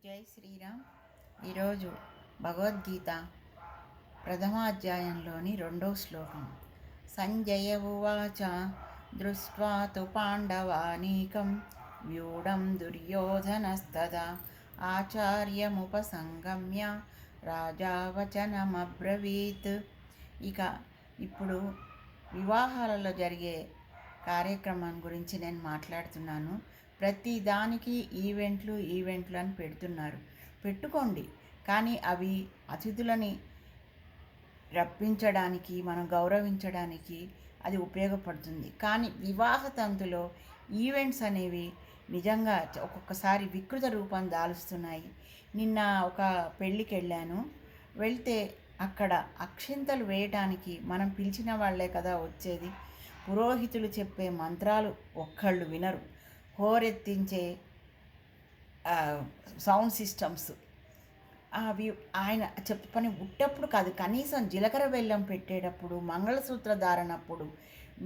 జై శ్రీరామ్. ఈరోజు భగవద్గీత ప్రథమాధ్యాయంలోని 2వ శ్లోకం. సంజయ ఉవాచ దృష్ట్వా తు పాండవానీకం వ్యూఢం దుర్యోధనస్తదా ఆచార్యముపసంగమ్య రాజా వచనమబ్రవీత్. ఇప్పుడు వివాహాలలో జరిగే కార్యక్రమం గురించి నేను మాట్లాడుతున్నాను. ప్రతి దానికి ఈవెంట్లు అని పెట్టుకోండి, కానీ అవి అతిథులని రప్పించడానికి, మనం గౌరవించడానికి అది ఉపయోగపడుతుంది. కానీ వివాహ తంతులో ఈవెంట్స్ అనేవి నిజంగా ఒక్కొక్కసారి వికృత రూపం దాలుస్తున్నాయి. నిన్న ఒక పెళ్ళికి వెళ్తే అక్కడ అక్షింతలు వేయటానికి మనం పిలిచిన వాళ్లే కదా వచ్చేది. పురోహితులు చెప్పే మంత్రాలు ఒక్కళ్ళు వినరు. హోరెత్తించే సౌండ్ సిస్టమ్స్ అవి ఆయన చెప్పని ఉట్టప్పుడు కాదు, కనీసం జీలకర్ర బెల్లం పెట్టేటప్పుడు, మంగళసూత్ర ధారణప్పుడు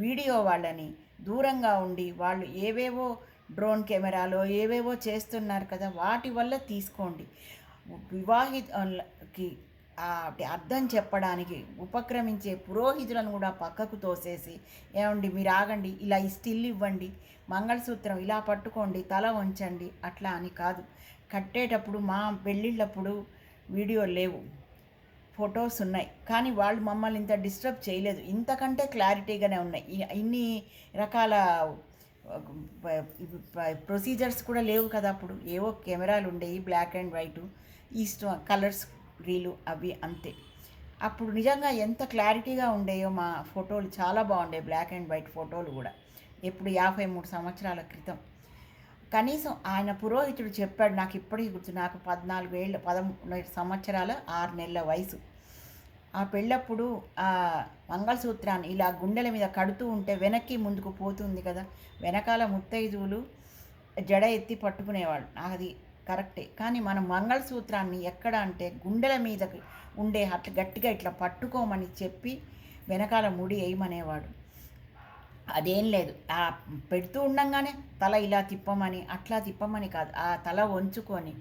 వీడియో వాళ్ళని దూరంగా ఉండి, వాళ్ళు ఏవేవో డ్రోన్ కెమెరాలో ఏవేవో చేస్తున్నారు కదా, వాటి వల్ల తీసుకోండి. వివాహితులకి అర్థం చెప్పడానికి ఉపక్రమించే పురోహితులను కూడా పక్కకు తోసేసి, ఏమండి మీరు ఆగండి, ఇలా స్టిల్ ఇవ్వండి, మంగళసూత్రం ఇలా పట్టుకోండి, తల వంచండి, అట్లా అని కాదు. కట్టేటప్పుడు మా పెళ్ళిళ్ళప్పుడు వీడియో లేవు, ఫొటోస్ ఉన్నాయి, కానీ వాళ్ళు మమ్మల్ని ఇంత డిస్టర్బ్ చేయలేదు. ఇంతకంటే క్లారిటీగానే ఉన్నాయి. ఇన్ని రకాల ప్రొసీజర్స్ కూడా లేవు కదా. అప్పుడు ఏవో కెమెరాలు ఉండేవి, black and white, east colours reel, అవి అంతే. అప్పుడు నిజంగా ఎంత క్లారిటీగా ఉండేయో మా ఫోటోలు, చాలా బాగుండేవి బ్లాక్ అండ్ వైట్ ఫోటోలు కూడా. ఎప్పుడు 53 సంవత్సరాల క్రితం. కనీసం ఆయన పురోహితుడు చెప్పాడు, నాకు ఇప్పటికీ గుర్తు, నాకు 13 సంవత్సరాల 6 నెలల వయసు. ఆ పెళ్ళప్పుడు ఆ మంగళసూత్రాన్ని ఇలా గుండెల మీద కడుతూ ఉంటే వెనక్కి ముందుకు పోతుంది కదా, వెనకాల ముత్తైదువులు జడ ఎత్తి పట్టుకునేవాళ్ళు. అది కరెక్టే, కానీ మనం మంగళసూత్రాన్ని ఎక్కడ అంటే గుండెల మీదకి ఉండే అట్లా గట్టిగా ఇట్లా పట్టుకోమని చెప్పి వెనకాల ముడి వేయమనేవాడు. అదేం లేదు, ఆ పెడుతూ ఉండంగానే తల ఇలా తిప్పమని, అట్లా తిప్పమని కాదు, ఆ తల వంచుకొని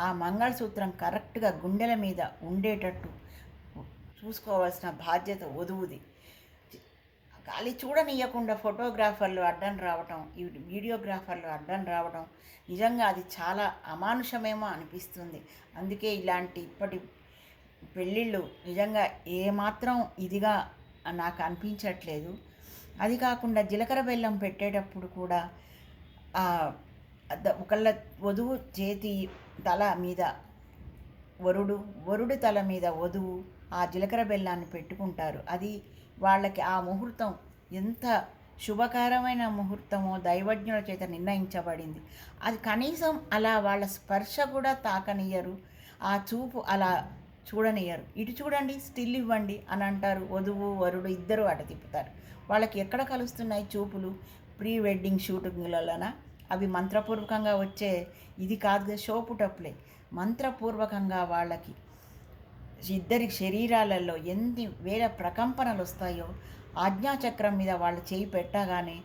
ఆ మంగళసూత్రం కరెక్ట్గా గుండెల మీద ఉండేటట్టు చూసుకోవాల్సిన బాధ్యత వధువుది. గాలి చూడనియకుండా ఫోటోగ్రాఫర్లు అడ్డం రావటం, వీడియోగ్రాఫర్లు అడ్డం రావడం, నిజంగా అది చాలా అమానుషమేమో అనిపిస్తుంది. అందుకే ఇప్పటి పెళ్ళిళ్ళు నిజంగా ఏమాత్రం ఇదిగా నాకు అనిపించట్లేదు. అది కాకుండా జీలకర్ర బెల్లం పెట్టేటప్పుడు కూడా ఒకళ్ళ వధువు చేతి తల మీద వరుడు తల మీద వధువు ఆ జీలకర్ర బెల్లాన్ని పెట్టుకుంటారు. అది వాళ్ళకి ఆ ముహూర్తం ఎంత శుభకరమైన ముహూర్తమో దైవజ్ఞుల చేత నిర్ణయించబడింది. అది కనీసం అలా వాళ్ళ స్పర్శ కూడా తాకనియ్యరు, ఆ చూపు అలా చూడనియ్యరు. ఇటు చూడండి, స్టిల్ ఇవ్వండి అని అంటారు. వధువు వరుడు ఇద్దరు అట తిప్పుతారు. వాళ్ళకి ఎక్కడ కలుస్తున్నాయి చూపులు? ప్రీ వెడ్డింగ్ షూటింగ్లలోన అవి మంత్రపూర్వకంగా వచ్చే ఇది కాదు, షోపుటప్పులే. మంత్రపూర్వకంగా వాళ్ళకి ఇద్దరి శరీరాలలో ఎన్ని వేల ప్రకంపనలు వస్తాయో, ఆజ్ఞాచక్రం మీద వాళ్ళు చేయి పెట్టగానే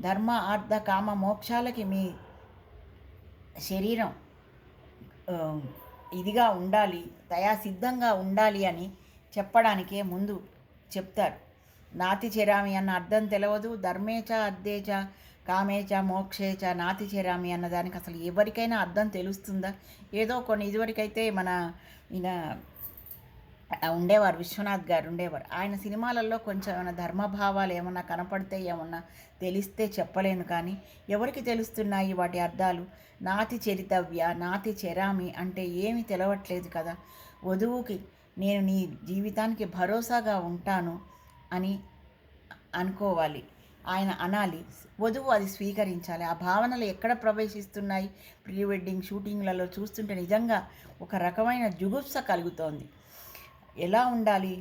ధర్మ అర్థ కామ మోక్షాలకి మీ శరీరం ఇదిగా ఉండాలి, సిద్ధంగా ఉండాలి అని చెప్పడానికే ముందు చెప్తారు. నాతి చెరామి అన్న అర్థం తెలియదు, ధర్మేచ అర్థేచ కామేచ మోక్షేచ నాతి చెరామి అన్నదానికి అసలు ఎవరికైనా అర్థం తెలుస్తుందా? ఏదో కొన్ని ఇదివరకైతే మన ఈయన ఉండేవారు, విశ్వనాథ్ గారు ఉండేవారు. ఆయన సినిమాలలో కొంచెం ఏమైనా ధర్మభావాలు ఏమన్నా కనపడితే ఏమన్నా తెలిస్తే చెప్పలేను, కానీ ఎవరికి తెలుస్తున్నాయి వాటి అర్థాలు? నాతి చరితవ్య, నాతి చెరామి అంటే ఏమీ తెలవట్లేదు కదా. వధువుకి నేను నీ జీవితానికి భరోసాగా ఉంటాను అని అనుకోవాలి, ఆయన అనాలి, వధువు అది స్వీకరించాలి. ఆ భావనలు ఎక్కడ ప్రవేశిస్తున్నాయి? ప్రీ వెడ్డింగ్ షూటింగ్లలో చూస్తుంటే నిజంగా ఒక రకమైన జుగుప్స కలుగుతోంది. ఎలా ఉండాలి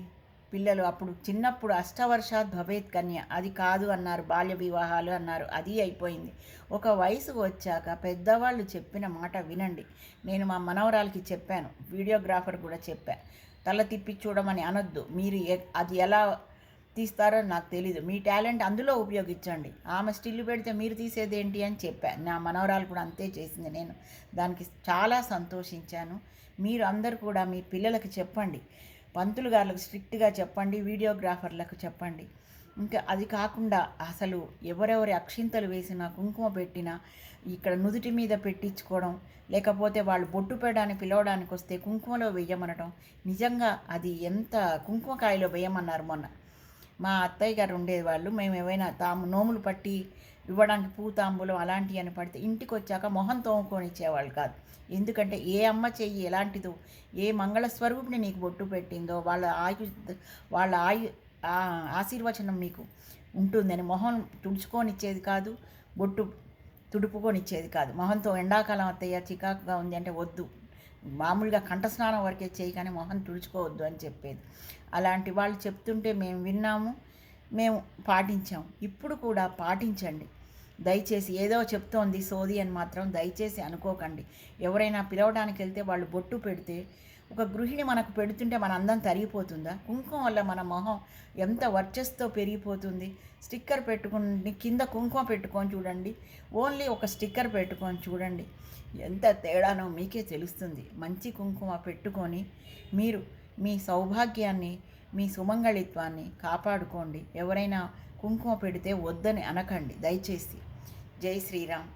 పిల్లలు? అప్పుడు చిన్నప్పుడు అష్టవర్షాత్ భవేత్ కన్య, అది కాదు అన్నారు, బాల్య వివాహాలు అన్నారు, అది అయిపోయింది. ఒక వయసుకు వచ్చాక పెద్దవాళ్ళు చెప్పిన మాట వినండి. నేను మా మనవరాలకి చెప్పాను, వీడియోగ్రాఫర్ కూడా చెప్పా, తల తిప్పి చూడమని అనొద్దు, మీరు అది ఎలా తీస్తారో నాకు తెలీదు. మీ టాలెంట్ అందులో ఉపయోగించండి. ఆమె స్టిల్ పెడితే మీరు తీసేదేంటి అని చెప్పా. నా మనవరాలు కూడా అంతే చేసింది. నేను దానికి చాలా సంతోషించాను. మీరు అందరూ కూడా మీ పిల్లలకి చెప్పండి. పంతులు గారులకు స్ట్రిక్ట్గా చెప్పండి. వీడియోగ్రాఫర్లకు చెప్పండి. ఇంకా అది కాకుండా అసలు ఎవరెవరి అక్షింతలు వేసినా, కుంకుమ పెట్టినా, ఇక్కడ నుదుటి మీద పెట్టించుకోవడం, లేకపోతే వాళ్ళు బొట్టు పెట్టడానికి పిలవడానికి వస్తే కుంకుమలో వేయమనడం, నిజంగా అది ఎంత కుంకుమకాయలో వేయమన్నారు మొన్న. మా అత్తయ్య గారు ఉండేవాళ్ళు. మేము ఏవైనా నోములు పట్టి ఇవ్వడానికి తాంబూలం అలాంటివి అని పడితే ఇంటికి వచ్చాక మొహం తోముకొని ఇచ్చేవాళ్ళు కాదు. ఎందుకంటే ఏ అమ్మ చెయ్యి ఎలాంటిదో, ఏ మంగళస్వరూపిణి నీకు బొట్టు పెట్టిందో వాళ్ళ ఆశీర్వచనం మీకు ఉంటుందని మొహం తుడుచుకొనిచ్చేది కాదు, బొట్టు తుడుపుకొనిచ్చేది కాదు. మొహంతో ఎండాకాలం అత్తయ్య చికాకుగా ఉంది అంటే వద్దు, మామూలుగా కంఠస్నానం వరకే చేయి కానీ మొహం తుడుచుకోవద్దు అని చెప్పేది. అలాంటి వాళ్ళు చెప్తుంటే మేము విన్నాము, మేము పాటించాము. ఇప్పుడు కూడా పాటించండి దయచేసి. ఏదో చెప్తోంది సోది అని మాత్రం దయచేసి అనుకోకండి. ఎవరైనా పిలవడానికి వెళ్తే వాళ్ళు బొట్టు పెడితే, ఒక గృహిణి మనకు పెడుతుంటే మన అందం తరిగిపోతుందా? కుంకుమ వల్ల మన మొహం ఎంత వర్చస్తో పెరిగిపోతుంది. స్టిక్కర్ పెట్టుకుని కింద కుంకుమ పెట్టుకొని చూడండి, ఓన్లీ ఒక స్టిక్కర్ పెట్టుకొని చూడండి, ఎంత తేడానో మీకే తెలుస్తుంది. మంచి కుంకుమ పెట్టుకొని మీరు మీ సౌభాగ్యాన్ని, మీ సుమంగళిత్వాన్ని కాపాడుకోండి. ఎవరైనా కుంకుమ పెడితే వద్దని అనకండి దయచేసి. జై శ్రీరామ్.